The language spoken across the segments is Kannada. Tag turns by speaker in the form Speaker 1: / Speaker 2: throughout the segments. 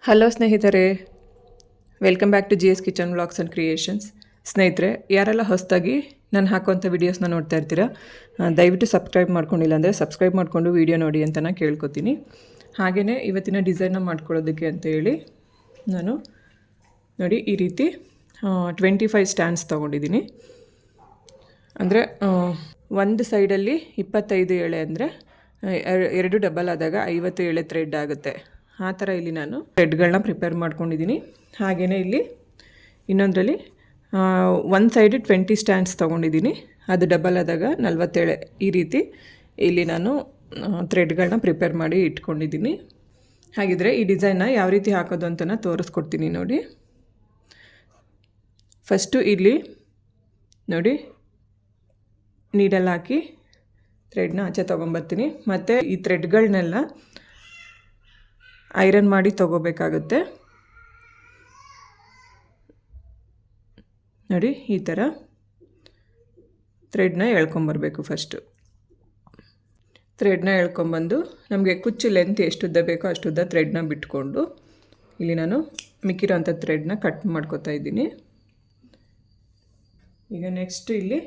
Speaker 1: ಹಲೋ ಸ್ನೇಹಿತರೆ, welcome back to GS kitchen vlogs and creations. ಸ್ನೇಹಿತರೆ, ಯಾರೆಲ್ಲ ಹೊಸದಾಗಿ ನಾನು ಹಾಕುವಂಥ ವೀಡಿಯೋಸ್ನ ನೋಡ್ತಾ ಇರ್ತೀರಾ, ದಯವಿಟ್ಟು ಸಬ್ಸ್ಕ್ರೈಬ್ ಮಾಡ್ಕೊಂಡಿಲ್ಲ ಅಂದರೆ ಸಬ್ಸ್ಕ್ರೈಬ್ ಮಾಡಿಕೊಂಡು ವೀಡಿಯೋ ನೋಡಿ ಅಂತ ನಾನು ಕೇಳ್ಕೊತೀನಿ. ಹಾಗೆಯೇ ಇವತ್ತಿನ ಡಿಸೈನ್ನ ಮಾಡ್ಕೊಳ್ಳೋದಕ್ಕೆ ಅಂತ ಹೇಳಿ ನಾನು ನೋಡಿ ಈ ರೀತಿ 25 ಸ್ಟ್ಯಾಂಡ್ಸ್ ತೊಗೊಂಡಿದ್ದೀನಿ. ಅಂದರೆ ಒಂದು ಸೈಡಲ್ಲಿ 25 ಎಳೆ ಅಂದರೆ ಎರಡು ಡಬಲ್ ಆದಾಗ 50 ಎಳೆ ಥ್ರೆಡ್ ಆಗುತ್ತೆ. ಆ ಥರ ಇಲ್ಲಿ ನಾನು ಥ್ರೆಡ್ಗಳನ್ನ ಪ್ರಿಪೇರ್ ಮಾಡ್ಕೊಂಡಿದ್ದೀನಿ. ಹಾಗೆಯೇ ಇಲ್ಲಿ ಇನ್ನೊಂದರಲ್ಲಿ ಒಂದು ಸೈಡ್ 20 ಸ್ಟ್ಯಾಂಡ್ಸ್ ತೊಗೊಂಡಿದ್ದೀನಿ, ಅದು ಡಬಲ್ ಆದಾಗ 40 ಎಳೆ. ಈ ರೀತಿ ಇಲ್ಲಿ ನಾನು ಥ್ರೆಡ್ಗಳನ್ನ ಪ್ರಿಪೇರ್ ಮಾಡಿ ಇಟ್ಕೊಂಡಿದ್ದೀನಿ. ಹಾಗಿದ್ರೆ ಈ ಡಿಸೈನ್ನ ಯಾವ ರೀತಿ ಹಾಕೋದು ಅಂತ ನಾನು ತೋರಿಸ್ಕೊಡ್ತೀನಿ ನೋಡಿ. ಫಸ್ಟು ಇಲ್ಲಿ ನೋಡಿ ನೀಡಲ್ ಹಾಕಿ ಥ್ರೆಡ್ನ ಆಚೆ ತೊಗೊಂಬರ್ತೀನಿ. ಮತ್ತು ಈ ಥ್ರೆಡ್ಗಳನ್ನೆಲ್ಲ ಐರನ್ ಮಾಡಿ ತೊಗೋಬೇಕಾಗುತ್ತೆ. ನೋಡಿ ಈ ಥರ ಥ್ರೆಡ್ನ ಎಳ್ಕೊಂಬರ್ಬೇಕು. ಫಸ್ಟು ಥ್ರೆಡ್ನ ಎಳ್ಕೊಂಬಂದು ನಮಗೆ ಕುಚ್ಚು ಲೆಂತ್ ಎಷ್ಟು ಉದ್ದ ಬೇಕೋ ಅಷ್ಟು ಉದ್ದ ಥ್ರೆಡ್ನ ಬಿಟ್ಕೊಂಡು ಇಲ್ಲಿ ನಾನು ಮಿಕ್ಕಿರೋಂಥ ಥ್ರೆಡ್ನ ಕಟ್ ಮಾಡ್ಕೊತಾ ಇದ್ದೀನಿ. ಈಗ ನೆಕ್ಸ್ಟ್ ಇಲ್ಲಿ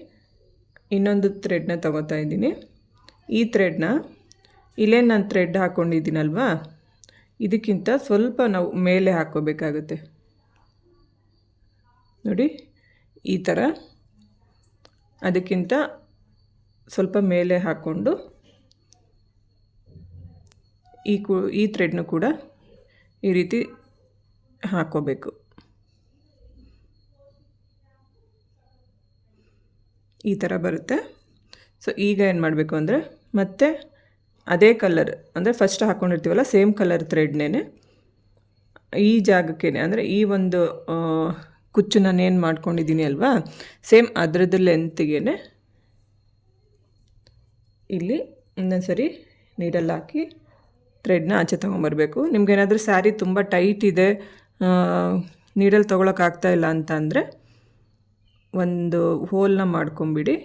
Speaker 1: ಇನ್ನೊಂದು ಥ್ರೆಡ್ನ ತೊಗೋತಾ ಇದ್ದೀನಿ. ಈ ಥ್ರೆಡ್ನ ಇಲ್ಲೇನು ನಾನು ಥ್ರೆಡ್ ಹಾಕ್ಕೊಂಡಿದ್ದೀನಲ್ವಾ, ಇದಕ್ಕಿಂತ ಸ್ವಲ್ಪ ನಾವು ಮೇಲೆ ಹಾಕ್ಕೋಬೇಕಾಗುತ್ತೆ. ನೋಡಿ ಈ ಥರ ಅದಕ್ಕಿಂತ ಸ್ವಲ್ಪ ಮೇಲೆ ಹಾಕ್ಕೊಂಡು ಈ ಥ್ರೆಡ್ನು ಕೂಡ ಈ ರೀತಿ ಹಾಕ್ಕೋಬೇಕು. ಈ ಥರ ಬರುತ್ತೆ. ಸೊ ಈಗ ಏನು ಮಾಡಬೇಕು ಅಂದರೆ ಮತ್ತೆ ಅದೇ ಕಲರ್ ಅಂದರೆ ಫಸ್ಟ್ ಹಾಕ್ಕೊಂಡಿರ್ತೀವಲ್ಲ ಸೇಮ್ ಕಲರ್ ಥ್ರೆಡ್ನೇ ಈ ಜಾಗಕ್ಕೇ ಅಂದರೆ ಈ ಒಂದು ಕುಚ್ಚು ನಾನೇನು ಮಾಡ್ಕೊಂಡಿದ್ದೀನಿ ಅಲ್ವಾ, ಸೇಮ್ ಅದರದ್ದು ಲೆಂತ್ಗೆ ಇಲ್ಲಿ ಇನ್ನೊಂದು ಸರಿ ನೀಡಲ್ ಹಾಕಿ ಥ್ರೆಡ್ನ ಆಚೆ ತೊಗೊಂಬರ್ಬೇಕು. ನಿಮ್ಗೇನಾದರೂ ಸ್ಯಾರಿ ತುಂಬ ಟೈಟ್ ಇದೆ, ನೀಡಲ್ ತೊಗೊಳಕ್ಕಾಗ್ತಾ ಇಲ್ಲ ಅಂತ ಅಂದರೆ ಒಂದು ಹೋಲ್ನ ಮಾಡ್ಕೊಂಬಿಡಿ,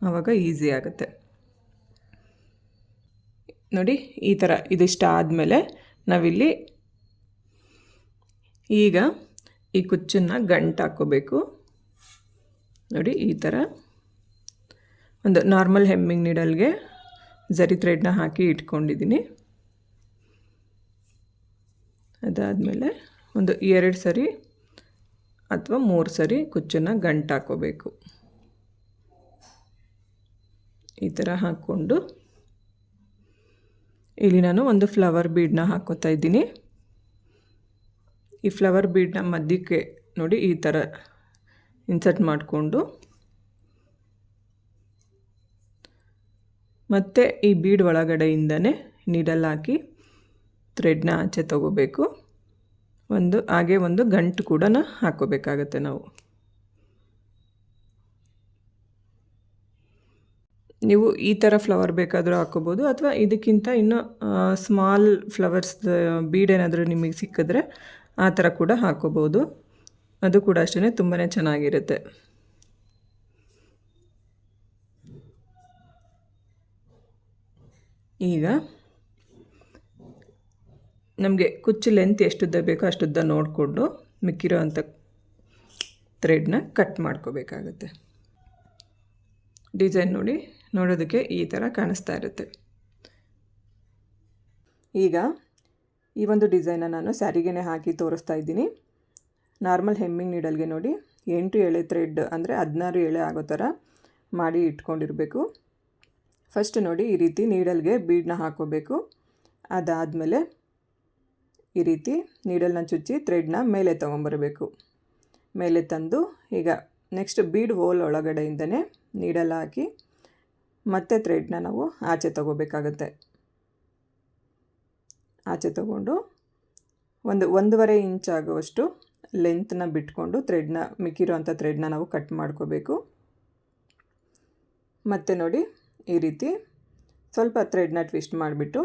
Speaker 1: ಆವಾಗ ಈಸಿ ಆಗುತ್ತೆ. ನೋಡಿ ಈ ಥರ ಇದಿಷ್ಟ ಆದಮೇಲೆ ನಾವಿಲ್ಲಿ ಈಗ ಈ ಕುಚ್ಚನ್ನು ಗಂಟು ಹಾಕ್ಕೋಬೇಕು. ನೋಡಿ ಈ ಥರ ಒಂದು ನಾರ್ಮಲ್ ಹೆಮ್ಮಿಂಗ್ ನೀಡಲ್ಗೆ ಜರಿ ಥ್ರೆಡ್ನ ಹಾಕಿ ಇಟ್ಕೊಂಡಿದ್ದೀನಿ. ಅದಾದಮೇಲೆ ಒಂದು 2 ಸರಿ ಅಥವಾ 3 ಸರಿ ಕುಚ್ಚನ್ನು ಗಂಟು ಹಾಕ್ಕೋಬೇಕು. ಈ ಥರ ಹಾಕ್ಕೊಂಡು ಇಲ್ಲಿ ನಾನು ಒಂದು ಫ್ಲವರ್ ಬೀಡನ್ನ ಹಾಕ್ಕೋತಾ ಇದ್ದೀನಿ. ಈ ಫ್ಲವರ್ ಬೀಡನ್ನ ಮಧ್ಯಕ್ಕೆ ನೋಡಿ ಈ ಥರ ಇನ್ಸರ್ಟ್ ಮಾಡಿಕೊಂಡು ಮತ್ತು ಈ ಬೀಡ್ ಒಳಗಡೆಯಿಂದನೇ ನೀಡಲ್ ಹಾಕಿ ಥ್ರೆಡ್ನ ಆಚೆ ತೊಗೋಬೇಕು. ಹಾಗೆ ಒಂದು ಗಂಟು ಕೂಡ ಹಾಕ್ಕೋಬೇಕಾಗತ್ತೆ ನಾವು. ನೀವು ಈ ಥರ ಫ್ಲವರ್ ಬೇಕಾದರೂ ಹಾಕ್ಕೋಬೋದು, ಅಥವಾ ಇದಕ್ಕಿಂತ ಇನ್ನೂ ಸ್ಮಾಲ್ ಫ್ಲವರ್ಸ್ ಬೀಡ್ ಏನಾದರೂ ನಿಮಗೆ ಸಿಕ್ಕಿದ್ರೆ ಆ ಥರ ಕೂಡ ಹಾಕ್ಕೋಬೋದು. ಅದು ಕೂಡ ಅಷ್ಟೇ ತುಂಬಾ ಚೆನ್ನಾಗಿರುತ್ತೆ. ಈಗ ನಮಗೆ ಕುಚ್ಚು ಲೆಂತ್ ಎಷ್ಟುದ್ದ ಬೇಕೋ ಅಷ್ಟುದ್ದ ನೋಡಿಕೊಂಡು ಮಿಕ್ಕಿರೋ ಅಂಥ ಥ್ರೆಡ್ನ ಕಟ್ ಮಾಡ್ಕೋಬೇಕಾಗುತ್ತೆ. ಡಿಸೈನ್ ನೋಡಿ ನೋಡೋದಕ್ಕೆ ಈ ಥರ ಕಾಣಿಸ್ತಾ ಇರುತ್ತೆ. ಈಗ ಈ ಒಂದು ಡಿಸೈನ ನಾನು ಸ್ಯಾರಿಗೇ ಹಾಕಿ ತೋರಿಸ್ತಾ ಇದ್ದೀನಿ. ನಾರ್ಮಲ್ ಹೆಮ್ಮಿಂಗ್ ನೀಡಲ್ಗೆ ನೋಡಿ 8 ಎಳೆ ಥ್ರೆಡ್ ಅಂದರೆ 16 ಎಳೆ ಆಗೋ ಥರ ಮಾಡಿ ಇಟ್ಕೊಂಡಿರಬೇಕು. ಫಸ್ಟ್ ನೋಡಿ ಈ ರೀತಿ ನೀಡಲ್ಗೆ ಬೀಡನ್ನ ಹಾಕ್ಕೋಬೇಕು. ಅದಾದಮೇಲೆ ಈ ರೀತಿ ನೀಡಲ್ನ ಚುಚ್ಚಿ ಥ್ರೆಡ್ನ ಮೇಲೆ ತೊಗೊಂಬರಬೇಕು. ಮೇಲೆ ತಂದು ಈಗ ನೆಕ್ಸ್ಟ್ ಬೀಡ್ ಹೋಲ್ ಒಳಗಡೆಯಿಂದನೇ ನೀಡಲ್ ಹಾಕಿ ಮತ್ತೆ ಥ್ರೆಡ್ನ ನಾವು ಆಚೆ ತೊಗೋಬೇಕಾಗುತ್ತೆ. ಆಚೆ ತೊಗೊಂಡು ಒಂದು 1.5 ಇಂಚ್ ಆಗುವಷ್ಟು ಲೆಂತ್ನ ಬಿಟ್ಕೊಂಡು ಮಿಕ್ಕಿರೋ ಅಂಥ ಥ್ರೆಡ್ನ ನಾವು ಕಟ್ ಮಾಡ್ಕೋಬೇಕು. ಮತ್ತು ನೋಡಿ ಈ ರೀತಿ ಸ್ವಲ್ಪ ಥ್ರೆಡ್ನ ಟ್ವಿಸ್ಟ್ ಮಾಡಿಬಿಟ್ಟು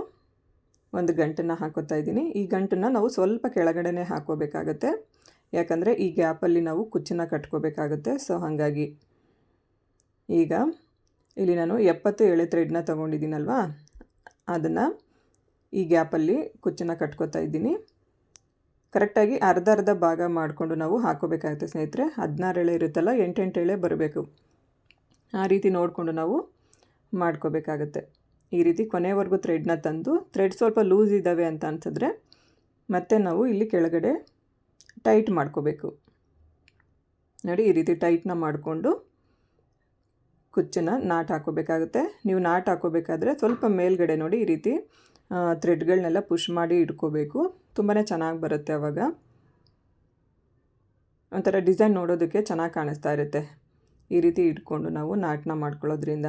Speaker 1: ಒಂದು ಗಂಟನ್ನು ಹಾಕೋತಾ ಇದ್ದೀನಿ. ಈ ಗಂಟನ್ನು ನಾವು ಸ್ವಲ್ಪ ಕೆಳಗಡೆನೇ ಹಾಕೋಬೇಕಾಗತ್ತೆ, ಯಾಕಂದರೆ ಈ ಗ್ಯಾಪಲ್ಲಿ ನಾವು ಕುಚ್ಚನ್ನು ಕಟ್ಕೋಬೇಕಾಗುತ್ತೆ. ಸೊ ಹಾಗಾಗಿ ಈಗ ಇಲ್ಲಿ ನಾನು 70 ಎಳೆ ಥ್ರೆಡ್ನ ತೊಗೊಂಡಿದ್ದೀನಲ್ವ, ಅದನ್ನು ಈ ಗ್ಯಾಪಲ್ಲಿ ಕುಚ್ಚನ್ನು ಕಟ್ಕೋತಾ ಇದ್ದೀನಿ. ಕರೆಕ್ಟಾಗಿ ಅರ್ಧ ಭಾಗ ಮಾಡಿಕೊಂಡು ನಾವು ಹಾಕೋಬೇಕಾಗುತ್ತೆ ಸ್ನೇಹಿತರೆ. 16 ಎಳೆ ಇರುತ್ತಲ್ಲ, 8 ಎಳೆ ಬರಬೇಕು. ಆ ರೀತಿ ನೋಡಿಕೊಂಡು ನಾವು ಮಾಡ್ಕೋಬೇಕಾಗತ್ತೆ. ಈ ರೀತಿ ಕೊನೆವರೆಗೂ ಥ್ರೆಡ್ನ ತಂದು, ಥ್ರೆಡ್ ಸ್ವಲ್ಪ ಲೂಸ್ ಇದ್ದಾವೆ ಅಂತ ಅನ್ಸಿದ್ರೆ ಮತ್ತೆ ನಾವು ಇಲ್ಲಿ ಕೆಳಗಡೆ ಟೈಟ್ ಮಾಡ್ಕೋಬೇಕು. ನೋಡಿ, ಈ ರೀತಿ ಟೈಟ್ನ ಮಾಡಿಕೊಂಡು ಕುಚ್ಚನ್ನು ನಾಟ್ ಹಾಕೋಬೇಕಾಗುತ್ತೆ. ನೀವು ನಾಟ್ ಹಾಕೋಬೇಕಾದ್ರೆ ಸ್ವಲ್ಪ ಮೇಲ್ಗಡೆ ನೋಡಿ ಈ ರೀತಿ ಥ್ರೆಡ್ಗಳನ್ನೆಲ್ಲ ಪುಷ್ ಮಾಡಿ ಇಟ್ಕೋಬೇಕು. ತುಂಬಾ ಚೆನ್ನಾಗಿ ಬರುತ್ತೆ. ಆವಾಗ ಒಂಥರ ಡಿಸೈನ್ ನೋಡೋದಕ್ಕೆ ಚೆನ್ನಾಗಿ ಕಾಣಿಸ್ತಾ ಇರುತ್ತೆ. ಈ ರೀತಿ ಇಟ್ಕೊಂಡು ನಾವು ನಾಟನ್ನ ಮಾಡ್ಕೊಳ್ಳೋದ್ರಿಂದ.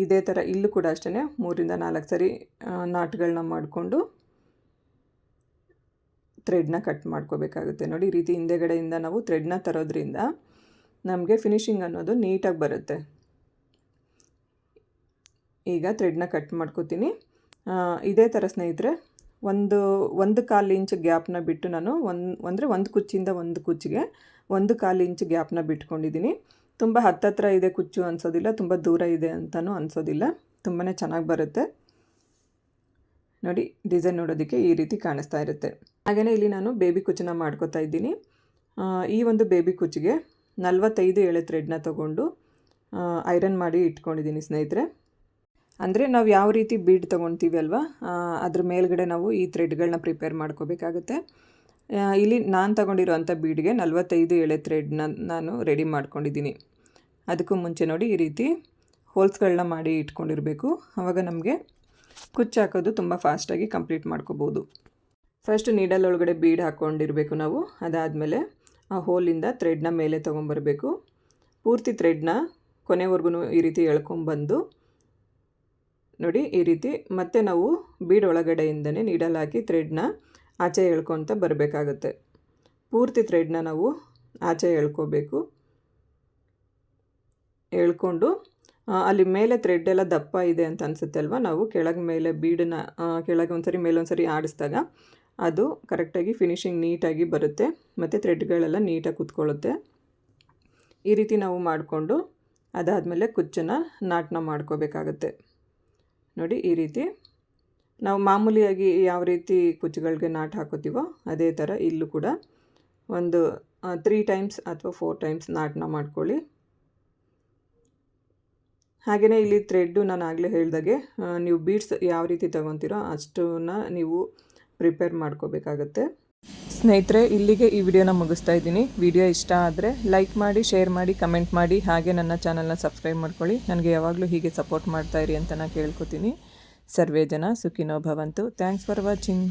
Speaker 1: ಇದೇ ಥರ ಇಲ್ಲೂ ಕೂಡ ಅಷ್ಟೇ 3ರಿಂದ 4 ಸರಿ ನಾಟ್ಗಳನ್ನ ಮಾಡಿಕೊಂಡು ಥ್ರೆಡ್ನ ಕಟ್ ಮಾಡ್ಕೋಬೇಕಾಗುತ್ತೆ. ನೋಡಿ, ಈ ರೀತಿ ಹಿಂದೆಗಡೆಯಿಂದ ನಾವು ಥ್ರೆಡ್ನ ತರೋದ್ರಿಂದ ನಮಗೆ ಫಿನಿಶಿಂಗ್ ಅನ್ನೋದು ನೀಟಾಗಿ ಬರುತ್ತೆ. ಈಗ ಥ್ರೆಡ್ನ ಕಟ್ ಮಾಡ್ಕೋತೀನಿ. ಇದೇ ಥರ ಸ್ನೇಹಿತರೆ ಒಂದು 1/4 ಇಂಚ್ ಗ್ಯಾಪ್ನ ಬಿಟ್ಟು ನಾನು ಒಂದು ಕುಚ್ಚಿಂದ ಒಂದು ಕುಚ್ಚಿಗೆ 1/4 ಇಂಚ್ ಗ್ಯಾಪ್ನ ಬಿಟ್ಕೊಂಡಿದ್ದೀನಿ. ತುಂಬ ಹತ್ತತ್ರ ಇದೆ ಕುಚ್ಚು ಅನಿಸೋದಿಲ್ಲ, ತುಂಬ ದೂರ ಇದೆ ಅಂತಲೂ ಅನಿಸೋದಿಲ್ಲ. ತುಂಬಾ ಚೆನ್ನಾಗಿ ಬರುತ್ತೆ. ನೋಡಿ, ಡಿಸೈನ್ ನೋಡೋದಕ್ಕೆ ಈ ರೀತಿ ಕಾಣಿಸ್ತಾ ಇರುತ್ತೆ. ಹಾಗೆಯೇ ಇಲ್ಲಿ ನಾನು ಬೇಬಿ ಕುಚ್ಚನ್ನ ಮಾಡ್ಕೋತಾ ಇದ್ದೀನಿ. ಈ ಒಂದು ಬೇಬಿ ಕುಚ್ಚಿಗೆ 45 ಎಳೆ ಥ್ರೆಡ್ನ ತೊಗೊಂಡು ಐರನ್ ಮಾಡಿ ಇಟ್ಕೊಂಡಿದ್ದೀನಿ ಸ್ನೇಹಿತರೆ. ಅಂದರೆ ನಾವು ಯಾವ ರೀತಿ ಬೀಡ್ ತೊಗೊಳ್ತೀವಿ ಅಲ್ವಾ, ಅದ್ರ ಮೇಲ್ಗಡೆ ನಾವು ಈ ಥ್ರೆಡ್ಗಳನ್ನ ಪ್ರಿಪೇರ್ ಮಾಡ್ಕೋಬೇಕಾಗುತ್ತೆ. ಇಲ್ಲಿ ನಾನು ತಗೊಂಡಿರೋಂಥ ಬೀಡ್ಗೆ 45 ಎಳೆ ಥ್ರೆಡ್ನ ನಾನು ರೆಡಿ ಮಾಡ್ಕೊಂಡಿದ್ದೀನಿ. ಅದಕ್ಕೂ ಮುಂಚೆ ನೋಡಿ ಈ ರೀತಿ ಹೋಲ್ಸ್ಗಳನ್ನ ಮಾಡಿ ಇಟ್ಕೊಂಡಿರಬೇಕು. ಆವಾಗ ನಮಗೆ ಕುಚ್ಚು ಹಾಕೋದು ತುಂಬ ಫಾಸ್ಟಾಗಿ ಕಂಪ್ಲೀಟ್ ಮಾಡ್ಕೋಬೋದು. ಫಸ್ಟ್ ನೀಡಲ್ ಒಳಗಡೆ ಬೀಡ್ ಹಾಕ್ಕೊಂಡಿರಬೇಕು ನಾವು. ಅದಾದಮೇಲೆ ಆ ಹೋಲಿಂದ ಥ್ರೆಡ್ನ ಮೇಲೆ ತೊಗೊಂಬರಬೇಕು. ಪೂರ್ತಿ ಥ್ರೆಡ್ನ ಕೊನೆವರೆಗೂ ಈ ರೀತಿ ಎಳ್ಕೊಂಬಂದು ನೋಡಿ ಈ ರೀತಿ ಮತ್ತೆ ನಾವು ಬೀಡ್ ಒಳಗಡೆಯಿಂದನೇ ನೀಡಲ್ ಹಾಕಿ ಥ್ರೆಡ್ನ ಆಚೆ ಎಳ್ಕೊತ ಬರಬೇಕಾಗುತ್ತೆ. ಪೂರ್ತಿ ಥ್ರೆಡ್ನ ನಾವು ಆಚೆ ಎಳ್ಕೋಬೇಕು. ಎಳ್ಕೊಂಡು ಅಲ್ಲಿ ಮೇಲೆ ಥ್ರೆಡ್ ಎಲ್ಲ ದಪ್ಪ ಇದೆ ಅಂತ ಅನಿಸುತ್ತೆ ಅಲ್ವಾ, ನಾವು ಕೆಳಗೆ ಮೇಲೆ ಬೀಡನ್ನ ಕೆಳಗೆ ಒಂದ್ಸರಿ ಮೇಲೊಂದ್ಸರಿ ಆಡಿಸಿದಾಗ ಅದು ಕರೆಕ್ಟಾಗಿ ಫಿನಿಶಿಂಗ್ ನೀಟಾಗಿ ಬರುತ್ತೆ ಮತ್ತು ಥ್ರೆಡ್ಗಳೆಲ್ಲ ನೀಟಾಗಿ ಕೂತ್ಕೊಳ್ಳುತ್ತೆ. ಈ ರೀತಿ ನಾವು ಮಾಡಿಕೊಂಡು ಅದಾದಮೇಲೆ ಕುಚ್ಚನ್ನು ನಾಟನ್ನ ಮಾಡ್ಕೋಬೇಕಾಗತ್ತೆ. ನೋಡಿ, ಈ ರೀತಿ ನಾವು ಮಾಮೂಲಿಯಾಗಿ ಯಾವ ರೀತಿ ಕುಚ್ಚುಗಳಿಗೆ ನಾಟ್ ಹಾಕೋತೀವೋ ಅದೇ ಥರ ಇಲ್ಲೂ ಕೂಡ ಒಂದು 3 ಟೈಮ್ಸ್ ಅಥವಾ 4 ಟೈಮ್ಸ್ ನಾಟನ್ನ ಮಾಡ್ಕೊಳ್ಳಿ. ಹಾಗೆಯೇ ಇಲ್ಲಿ ಥ್ರೆಡ್ಡು ನಾನು ಆಗಲೇ ಹೇಳಿದಾಗೆ ನೀವು ಬೀಡ್ಸ್ ಯಾವ ರೀತಿ ತೊಗೊತೀರೋ ಅಷ್ಟನ್ನ ನೀವು ಪ್ರಿಪೇರ್ ಮಾಡ್ಕೋಬೇಕಾಗತ್ತೆ. ಸ್ನೇಹಿತರೆ, ಇಲ್ಲಿಗೆ ಈ ವಿಡಿಯೋನ ಮುಗಿಸ್ತಾ ಇದ್ದೀನಿ. ವಿಡಿಯೋ ಇಷ್ಟ ಆದರೆ ಲೈಕ್ ಮಾಡಿ, ಶೇರ್ ಮಾಡಿ, ಕಮೆಂಟ್ ಮಾಡಿ, ಹಾಗೆ ನನ್ನ ಚಾನಲ್ನ ಸಬ್ಸ್ಕ್ರೈಬ್ ಮಾಡ್ಕೊಳ್ಳಿ. ನನಗೆ ಯಾವಾಗಲೂ ಹೀಗೆ ಸಪೋರ್ಟ್ ಮಾಡ್ತಾಯಿರಿ ಅಂತ ನಾನು ಕೇಳ್ಕೊತೀನಿ. ಸರ್ವೇ ಜನ ಸುಖಿನೋ ಭವಂತು. Thanks for watching.